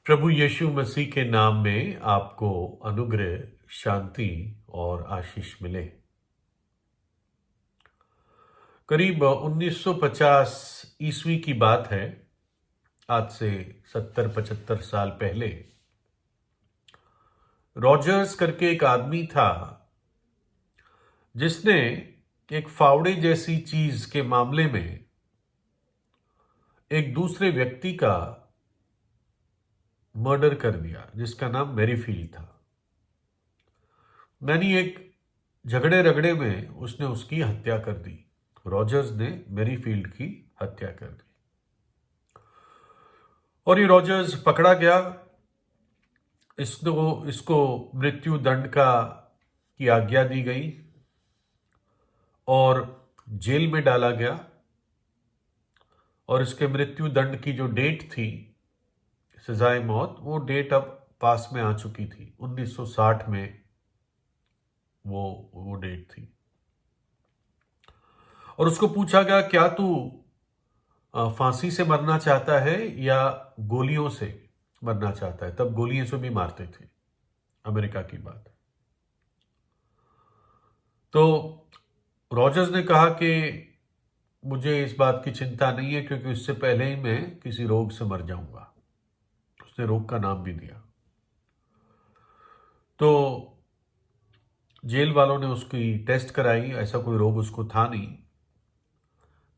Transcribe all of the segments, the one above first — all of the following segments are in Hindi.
प्रभु यीशु मसीह के नाम में आपको अनुग्रह, शांति और आशीष मिले। करीब 1950 ईस्वी की बात है। आज से 70-75 साल पहले रॉजर्स करके एक आदमी था जिसने एक फावड़े जैसी चीज के मामले में एक दूसरे व्यक्ति का मर्डर कर दिया, जिसका नाम मैरीफील्ड था। यानी एक झगड़े रगड़े में उसने उसकी हत्या कर दी। रॉजर्स ने मैरीफील्ड की हत्या कर दी और ये रॉजर्स पकड़ा गया। इसको मृत्यु दंड की आज्ञा दी गई और जेल में डाला गया। और इसके मृत्यु दंड की जो डेट थी, सजाए मौत, वो डेट अब पास में आ चुकी थी। 1960 में वो डेट थी। और उसको पूछा गया, क्या तू फांसी से मरना चाहता है या गोलियों से मरना चाहता है? तब गोलियों से भी मारते थे, अमेरिका की बात है। तो रॉजर्स ने कहा कि मुझे इस बात की चिंता नहीं है, क्योंकि इससे पहले ही मैं किसी रोग से मर जाऊंगा। उसने रोग का नाम भी दिया। तो जेल वालों ने उसकी टेस्ट कराई, ऐसा कोई रोग उसको था नहीं।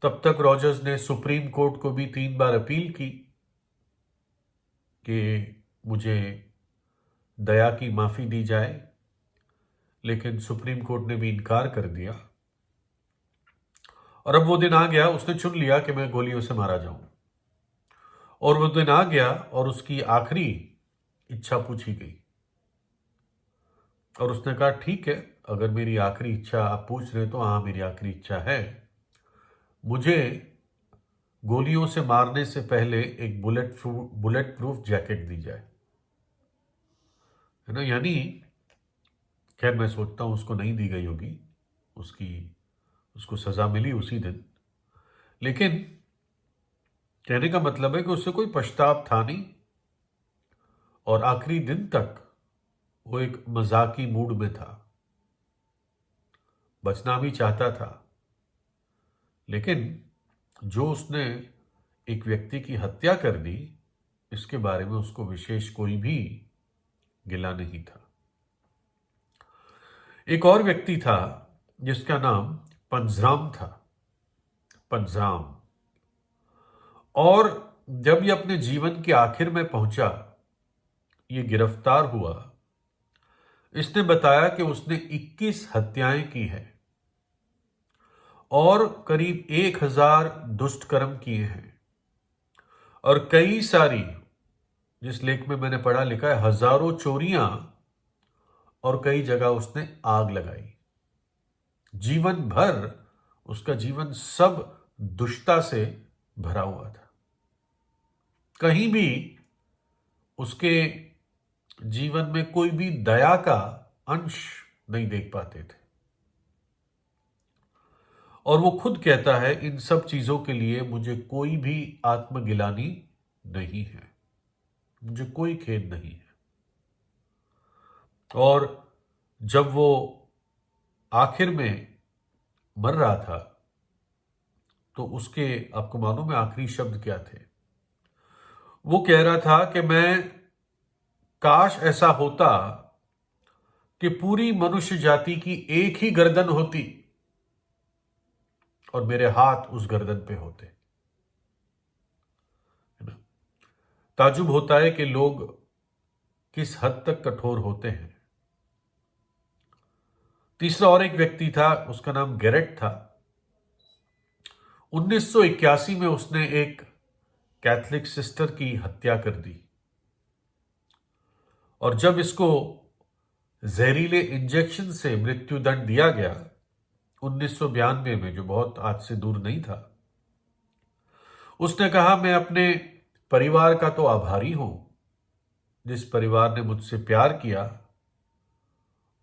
तब तक रॉजर्स ने सुप्रीम कोर्ट को भी 3 बार अपील की कि मुझे दया की माफी दी जाए, लेकिन सुप्रीम कोर्ट ने भी इनकार कर दिया। और अब वो दिन आ गया, उसने चुन लिया कि मैं गोलियों से मारा जाऊं। और वो दिन आ गया और उसकी आखिरी इच्छा पूछी गई। और उसने कहा, ठीक है, अगर मेरी आखिरी इच्छा आप पूछ रहे तो हाँ, मेरी आखिरी इच्छा है, मुझे गोलियों से मारने से पहले एक बुलेट प्रूफ जैकेट दी जाए। है ना? यानी खैर, मैं सोचता हूं उसको नहीं दी गई होगी, उसको सजा मिली उसी दिन। लेकिन कहने का मतलब है कि उससे कोई पछताव था नहीं और आखिरी दिन तक वो एक मजाकी मूड में था, बचना भी चाहता था। लेकिन जो उसने एक व्यक्ति की हत्या कर दी, इसके बारे में उसको विशेष कोई भी गिला नहीं था। एक और व्यक्ति था जिसका नाम पंजराम था। पंजराम। और जब ये अपने जीवन के आखिर में पहुंचा, ये गिरफ्तार हुआ, इसने बताया कि उसने 21 हत्याएं की है और करीब 1000 दुष्ट कर्म किए हैं। और कई सारी, जिस लेख में मैंने पढ़ा लिखा है, हजारों चोरियां और कई जगह उसने आग लगाई। जीवन भर उसका जीवन सब दुष्टता से भरा हुआ था। कहीं भी उसके जीवन में कोई भी दया का अंश नहीं देख पाते थे। और वो खुद कहता है, इन सब चीजों के लिए मुझे कोई भी आत्मगिलानी नहीं है, मुझे कोई खेद नहीं है। और जब वो आखिर में मर रहा था, तो उसके, आपको मालूम है आखिरी शब्द क्या थे? वो कह रहा था कि मैं, काश ऐसा होता कि पूरी मनुष्य जाति की एक ही गर्दन होती और मेरे हाथ उस गर्दन पे होते। है ना? ताजुब होता है कि लोग किस हद तक कठोर होते हैं। तीसरा और एक व्यक्ति था, उसका नाम गैरेट था। 1981 में उसने एक कैथलिक सिस्टर की हत्या कर दी। और जब इसको जहरीले इंजेक्शन से मृत्यु दंड दिया गया 1992 में, जो बहुत आज से दूर नहीं था, उसने कहा, मैं अपने परिवार का तो आभारी हूं, जिस परिवार ने मुझसे प्यार किया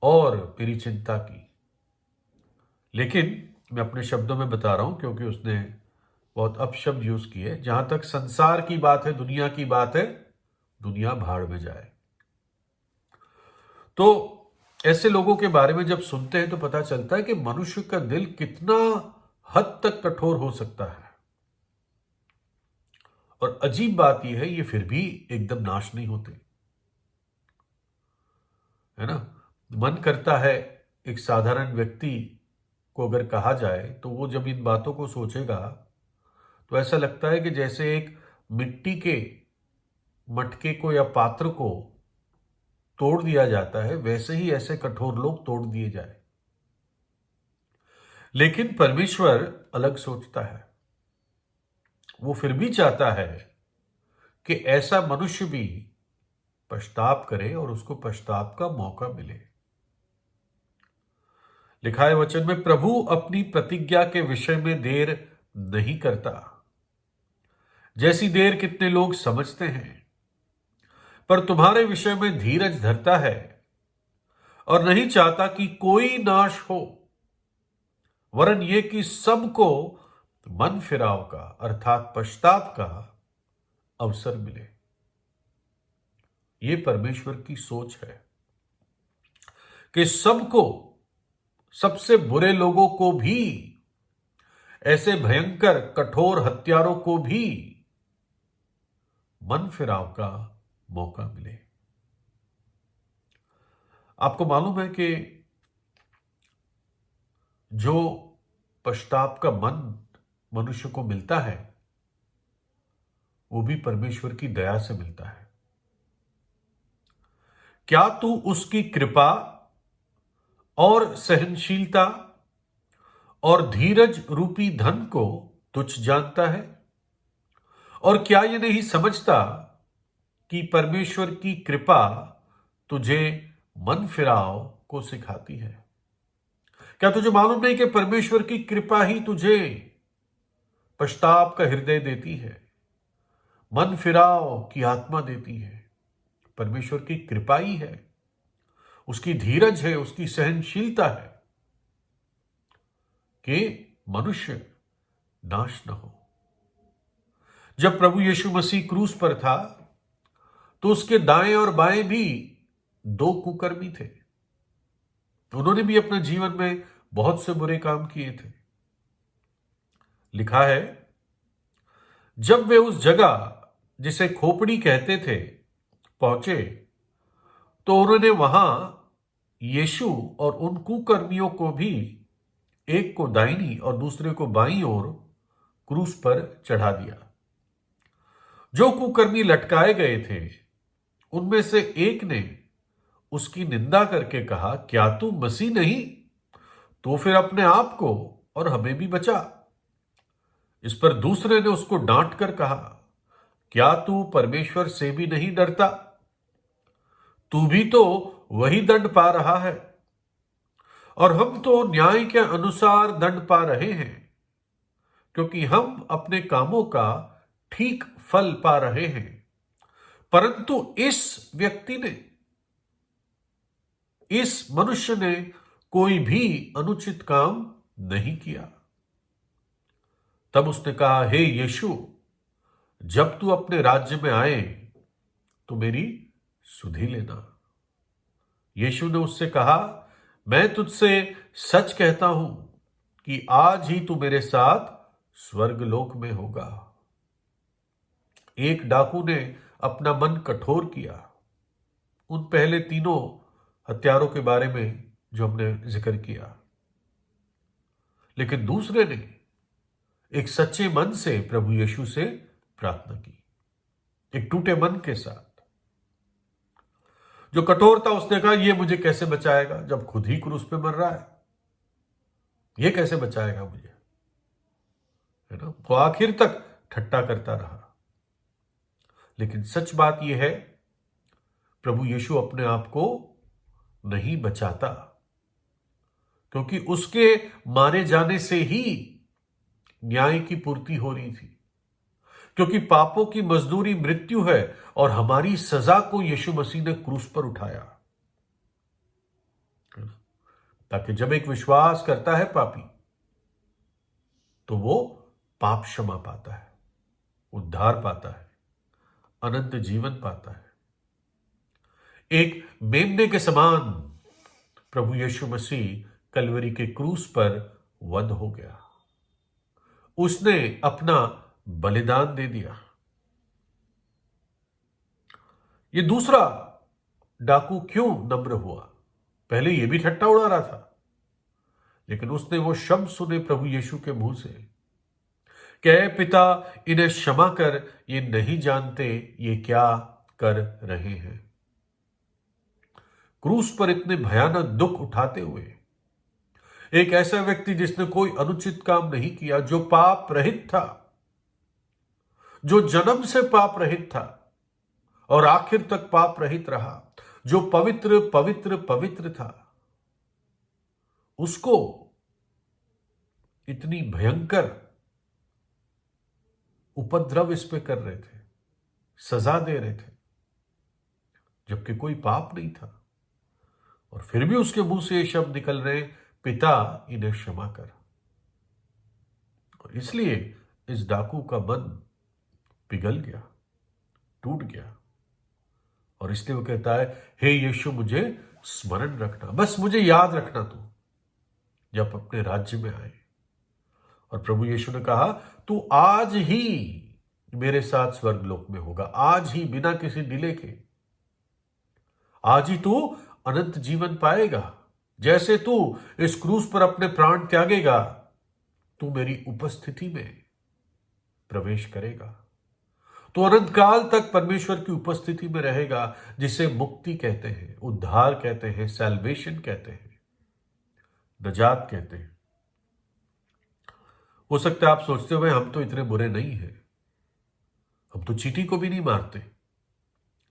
और मेरी चिंता की। लेकिन मैं अपने शब्दों में बता रहा हूं, क्योंकि उसने बहुत अपशब्द यूज किए। जहां तक संसार की बात है, दुनिया की बात है, दुनिया भाड़ में जाए। तो ऐसे लोगों के बारे में जब सुनते हैं तो पता चलता है कि मनुष्य का दिल कितना हद तक कठोर हो सकता है। और अजीब बात यह है, ये फिर भी एकदम नाश नहीं होते, है ना। मन करता है एक साधारण व्यक्ति को अगर कहा जाए तो वो जब इन बातों को सोचेगा तो ऐसा लगता है कि जैसे एक मिट्टी के मटके को या पात्र को तोड़ दिया जाता है, वैसे ही ऐसे कठोर लोग तोड़ दिए जाए। लेकिन परमेश्वर अलग सोचता है। वो फिर भी चाहता है कि ऐसा मनुष्य भी पश्चाताप करे और उसको पश्चाताप का मौका मिले। लिखा है वचन में, प्रभु अपनी प्रतिज्ञा के विषय में देर नहीं करता, जैसी देर कितने लोग समझते हैं, पर तुम्हारे विषय में धीरज धरता है और नहीं चाहता कि कोई नाश हो, वरन ये कि सबको मन फिराव का अर्थात पश्चाताप का अवसर मिले। ये परमेश्वर की सोच है कि सबको, सबसे बुरे लोगों को भी, ऐसे भयंकर कठोर हत्यारों को भी मन फिराव का मौका मिले। आपको मालूम है कि जो पश्चाताप का मन मनुष्य को मिलता है वो भी परमेश्वर की दया से मिलता है। क्या तू उसकी कृपा और सहनशीलता और धीरज रूपी धन को तुच्छ जानता है? और क्या ये नहीं समझता कि परमेश्वर की कृपा तुझे मन फिराव को सिखाती है? क्या तुझे मालूम नहीं कि परमेश्वर की कृपा ही तुझे पश्चाताप का हृदय देती है, मन फिराव की आत्मा देती है? परमेश्वर की कृपा ही है, उसकी धीरज है, उसकी सहनशीलता है कि मनुष्य नाश न हो। जब प्रभु यीशु मसीह क्रूस पर था तो उसके दाएं और बाएं भी दो कुकर्मी थे। उन्होंने भी अपने जीवन में बहुत से बुरे काम किए थे। लिखा है, जब वे उस जगह जिसे खोपड़ी कहते थे पहुंचे तो उन्होंने वहां यीशु और उन कुकर्मियों को भी, एक को दाहिनी और दूसरे को बाईं ओर क्रूस पर चढ़ा दिया। जो कुकर्मी लटकाए गए थे उनमें से एक ने उसकी निंदा करके कहा, क्या तू मसीह नहीं? तो फिर अपने आप को और हमें भी बचा। इस पर दूसरे ने उसको डांट कर कहा, क्या तू परमेश्वर से भी नहीं डरता? तू भी तो वही दंड पा रहा है और हम तो न्याय के अनुसार दंड पा रहे हैं, क्योंकि हम अपने कामों का ठीक फल पा रहे हैं। परंतु इस व्यक्ति ने, इस मनुष्य ने कोई भी अनुचित काम नहीं किया। तब उसने कहा, हे यीशु, जब तू अपने राज्य में आए तो मेरी सुधि लेना। यीशु ने उससे कहा, मैं तुझसे सच कहता हूं कि आज ही तू मेरे साथ स्वर्गलोक में होगा। एक डाकू ने अपना मन कठोर किया, उन पहले तीनों हत्यारों के बारे में जो हमने जिक्र किया। लेकिन दूसरे ने एक सच्चे मन से प्रभु यीशु से प्रार्थना की, एक टूटे मन के साथ। जो कठोर था उसने कहा, यह मुझे कैसे बचाएगा जब खुद ही क्रूस पे मर रहा है? यह कैसे बचाएगा मुझे? है ना। वो आखिर तक ठट्टा करता रहा। लेकिन सच बात यह है, प्रभु यीशु अपने आप को नहीं बचाता, क्योंकि उसके मारे जाने से ही न्याय की पूर्ति हो रही थी। क्योंकि पापों की मजदूरी मृत्यु है और हमारी सजा को यीशु मसीह ने क्रूस पर उठाया, ताकि जब एक विश्वास करता है पापी तो वो पाप क्षमा पाता है, उद्धार पाता है, अनंत जीवन पाता है। एक मेमने के समान प्रभु यीशु मसीह कलवरी के क्रूस पर वध हो गया। उसने अपना बलिदान दे दिया। ये दूसरा डाकू क्यों नम्र हुआ? पहले ये भी ठट्टा उड़ा रहा था, लेकिन उसने वो शब्द सुने प्रभु यीशु के मुंह से, कहे पिता इन्हें क्षमा कर, ये नहीं जानते ये क्या कर रहे हैं। क्रूस पर इतने भयानक दुख उठाते हुए एक ऐसा व्यक्ति जिसने कोई अनुचित काम नहीं किया, जो पाप रहित था, जो जन्म से पाप रहित था और आखिर तक पाप रहित रहा, जो पवित्र पवित्र पवित्र था, उसको इतनी भयंकर उपद्रव इस पे कर रहे थे, सजा दे रहे थे, जबकि कोई पाप नहीं था। और फिर भी उसके मुंह से ये शब्द निकल रहे, पिता इन्हें क्षमा कर। और इसलिए इस डाकू का मन पिघल गया, टूट गया, और इसलिए वो कहता है, हे यीशु मुझे स्मरण रखना, बस मुझे याद रखना तू जब अपने राज्य में आए। और प्रभु यीशु ने कहा, तू आज ही मेरे साथ स्वर्गलोक में होगा, आज ही, बिना किसी डिले के। आज ही तू अनंत जीवन पाएगा। जैसे तू इस क्रूस पर अपने प्राण त्यागेगा, तू मेरी उपस्थिति में प्रवेश करेगा। तो अनंत काल तक परमेश्वर की उपस्थिति में रहेगा, जिसे मुक्ति कहते हैं, उद्धार कहते हैं, सैल्वेशन कहते हैं, नजात कहते हैं। हो सकता है आप सोचते हो, हम तो इतने बुरे नहीं हैं, हम तो चींटी को भी नहीं मारते।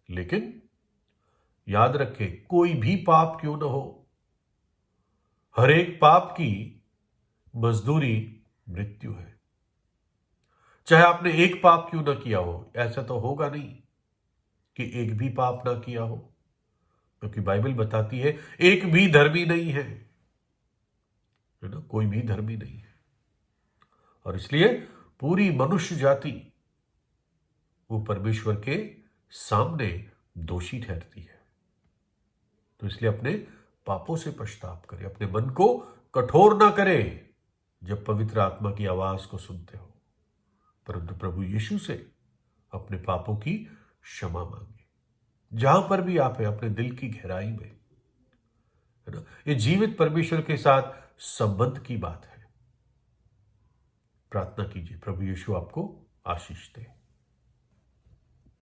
लेकिन याद रखें, कोई भी पाप क्यों ना हो, हर एक पाप की मजदूरी मृत्यु है। चाहे आपने एक पाप क्यों ना किया हो, ऐसा तो होगा नहीं कि एक भी पाप ना किया हो, क्योंकि बाइबल बताती है एक भी धर्मी नहीं है ना, कोई भी धर्मी नहीं है। और इसलिए पूरी मनुष्य जाति वो परमेश्वर के सामने दोषी ठहरती है। तो इसलिए अपने पापों से पश्चाताप करें, अपने मन को कठोर ना करें जब पवित्र आत्मा की आवाज को सुनते हो, परंतु प्रभु यीशु से अपने पापों की क्षमा मांगे। जहां पर भी आप हैं, अपने दिल की गहराई में, है ना, ये जीवित परमेश्वर के साथ संबंध की बात है। प्रार्थना कीजिए, प्रभु यीशु आपको आशीष दे।